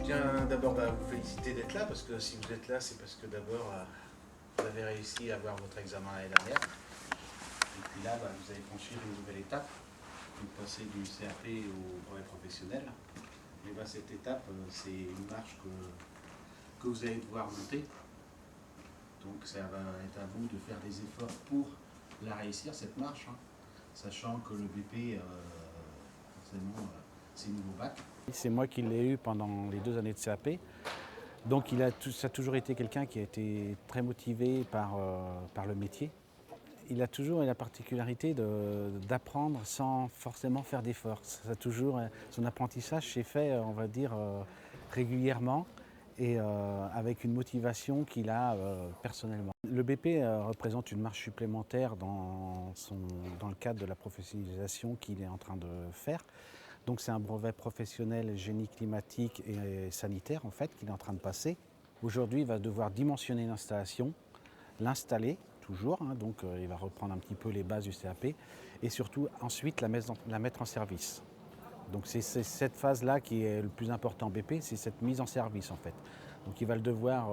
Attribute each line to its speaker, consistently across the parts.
Speaker 1: tiens d'abord à vous féliciter d'être là, parce que si vous êtes là, c'est parce que d'abord vous avez réussi à avoir votre examen l'année dernière. Et puis là, vous allez franchir une nouvelle étape. Vous passez du CAP au brevet professionnel. Et cette étape, c'est une marche que vous allez devoir monter. Donc ça va être à vous de faire des efforts pour la réussir, cette marche, hein, sachant que le BP, forcément, c'est niveau bac.
Speaker 2: C'est moi qui l'ai eu pendant les 2 années de CAP. Donc ça a toujours été quelqu'un qui a été très motivé par le métier. Il a toujours eu la particularité d'apprendre sans forcément faire d'efforts. Son apprentissage s'est fait, on va dire, régulièrement et avec une motivation qu'il a personnellement. Le BP représente une marche supplémentaire dans le cadre de la professionnalisation qu'il est en train de faire. Donc c'est un brevet professionnel génie climatique et sanitaire en fait qu'il est en train de passer. Aujourd'hui, il va devoir dimensionner l'installation, l'installer toujours, hein, donc il va reprendre un petit peu les bases du CAP et surtout ensuite la mettre en service. Donc c'est cette phase-là qui est le plus important en BP, c'est cette mise en service en fait. Donc il va devoir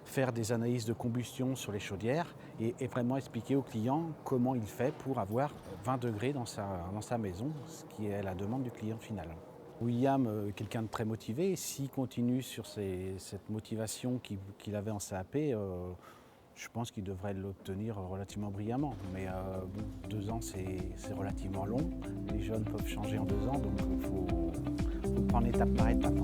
Speaker 2: faire des analyses de combustion sur les chaudières et vraiment expliquer au client comment il fait pour avoir 20 degrés dans sa maison, ce qui est la demande du client final. William, quelqu'un de très motivé, s'il continue sur cette motivation qu'il avait en CAP, je pense qu'il devrait l'obtenir relativement brillamment. Mais 2 ans, c'est relativement long. Les jeunes peuvent changer en 2 ans, donc il faut prendre étape par étape.